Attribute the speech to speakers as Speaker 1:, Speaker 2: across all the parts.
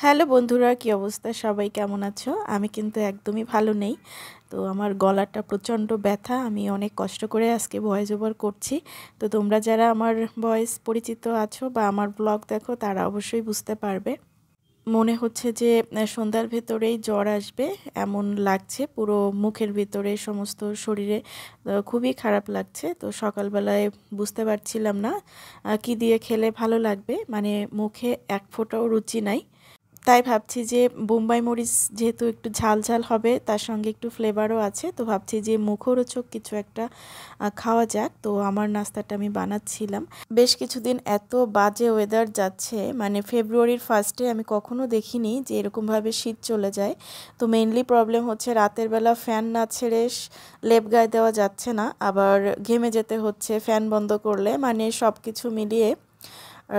Speaker 1: Hello বন্ধুরা, কি অবস্থা? সবাই কেমন আছো? আমি কিন্তু একদমই ভালো নেই। তো আমার গলাটা প্রচণ্ড ব্যথা। আমি অনেক কষ্ট করে আজকে ভয়েস ওভার করছি। তো তোমরা যারা আমার ভয়েস পরিচিত আছো বা আমার ব্লগ দেখো, তারা অবশ্যই বুঝতে পারবে। মনে হচ্ছে যে সন্ধ্যার ভেতরেই জ্বর আসবে এমন লাগছে। পুরো মুখের ভিতরে, সমস্ত শরীরে খুবই খারাপ লাগছে। তো সকালবেলায় বুঝতে পারছিলাম না কি দিয়ে খেলে ভালো লাগবে, মানে মুখে এক ফোঁটাও রুচি নাই। তাই ভাবছি যে বোম্বাই মরিচ যেহেতু একটু ঝাল ঝাল হবে, তার সঙ্গে একটু ফ্লেভারও আছে, তো ভাবছি যে মুখরোচক কিছু একটা খাওয়া যাক। তো আমার নাস্তাটা আমি বানাচ্ছিলাম। বেশ কিছুদিন এত বাজে ওয়েদার যাচ্ছে, মানে ফেব্রুয়ারির ফার্স্টে আমি কখনো দেখিনি যে এরকমভাবে শীত চলে যায়। তো মেইনলি প্রবলেম হচ্ছে রাতের বেলা ফ্যান না ছেড়ে লেপ গায়ে দেওয়া যাচ্ছে না, আবার ঘেমে যেতে হচ্ছে ফ্যান বন্ধ করলে, মানে সব কিছু মিলিয়ে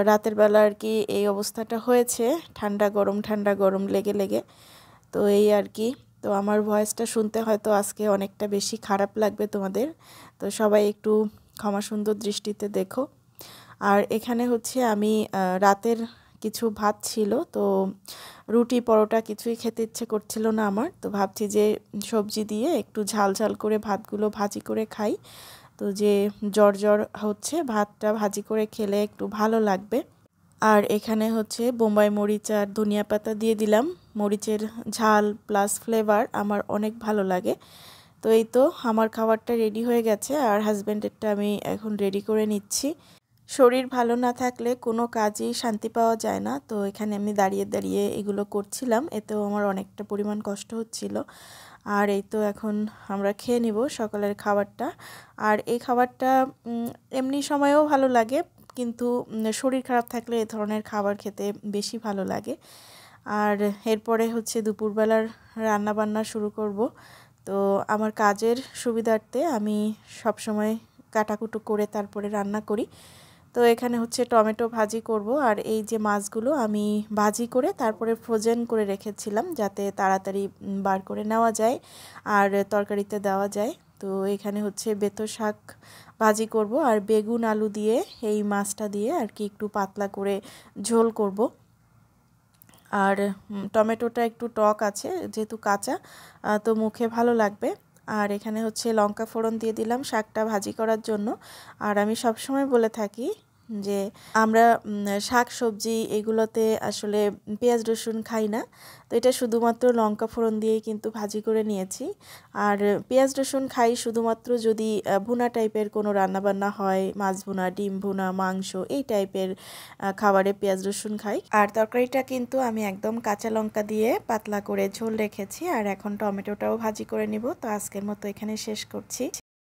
Speaker 1: রাতের বেলা আর কি এই অবস্থাটা হয়েছে। ঠান্ডা গরম লেগে লেগে। তো এই আর কি। তো আমার ভয়েসটা শুনতে হয়তো আজকে অনেকটা বেশি খারাপ লাগবে তোমাদের। তো সবাই একটু ক্ষমা সুন্দর দৃষ্টিতে দেখো। আর এখানে হচ্ছে আমি রাতের কিছু ভাত ছিল, তো রুটি পরোটা কিছুই খেতে ইচ্ছে করছিল না আমার। তো ভাবছি যে সবজি দিয়ে একটু ঝাল ঝাল করে ভাতগুলো ভাজি করে খাই। তো যে জ্বর জ্বর হচ্ছে, ভাতটা ভাজি করে খেলে একটু ভালো লাগবে। আর এখানে হচ্ছে বোম্বাই মরিচ আর ধনিয়া পাতা দিয়ে দিলাম। মরিচের ঝাল প্লাস ফ্লেভার আমার অনেক ভালো লাগে। তো এই তো আমার খাবারটা রেডি হয়ে গেছে, আর হাজব্যান্ডেরটা আমি এখন রেডি করে নিচ্ছি। শরীর ভালো না থাকলে কোনো কাজেই শান্তি পাওয়া যায় না। তো এখানে আমি দাঁড়িয়ে দাঁড়িয়ে এগুলো করছিলাম, এতেও আমার অনেকটা পরিমাণ কষ্ট হচ্ছিল। আর এই তো এখন আমরা খেয়ে নিব সকালের খাবারটা। আর এই খাবারটা এমনি সময়েও ভালো লাগে, কিন্তু শরীর খারাপ থাকলে এ ধরনের খাবার খেতে বেশি ভালো লাগে। আর এরপরে হচ্ছে দুপুরবেলার রান্না বান্না শুরু করব। তো আমার কাজের সুবিধার্থে আমি সবসময় কাটাকুটো করে তারপরে রান্না করি। তো এখানে হচ্ছে টমেটো ভাজি করব, আর এই যে মাছগুলো আমি ভাজি করে তারপরে ফ্রোজেন করে রেখেছিলাম যাতে তাড়াতাড়ি বার করে নেওয়া যায় আর তরকারিতে দেওয়া যায়। তো এখানে হচ্ছে বেতো শাক ভাজি করব, আর বেগুন আলু দিয়ে এই মাছটা দিয়ে আর কি একটু পাতলা করে ঝোল করব। আর টমেটোটা একটু টক আছে যেহেতু কাঁচা, তো মুখে ভালো লাগবে। আর এখানে হচ্ছে লঙ্কা ফোড়ন দিয়ে দিলাম শাকটা ভাজি করার জন্য। আর আমি সবসময় বলে থাকি যে আমরা শাক সবজি এগুলোতে আসলে পেঁয়াজ রসুন খাই না। তো এটা শুধুমাত্র লঙ্কা ফোড়ন দিয়েই কিন্তু ভাজি করে নিয়েছি। আর পেঁয়াজ রসুন খাই শুধুমাত্র যদি ভুনা টাইপের কোনো রান্নাবান্না হয়, মাছ ভুনা, ডিম ভুনা, মাংস, এই টাইপের খাবারে পেঁয়াজ রসুন খাই। আর তরকারিটা কিন্তু আমি একদম কাঁচা লঙ্কা দিয়ে পাতলা করে ঝোল রেখেছি, আর এখন টমেটোটাও ভাজি করে নিব। তো আজকের মতো এখানে শেষ করছি।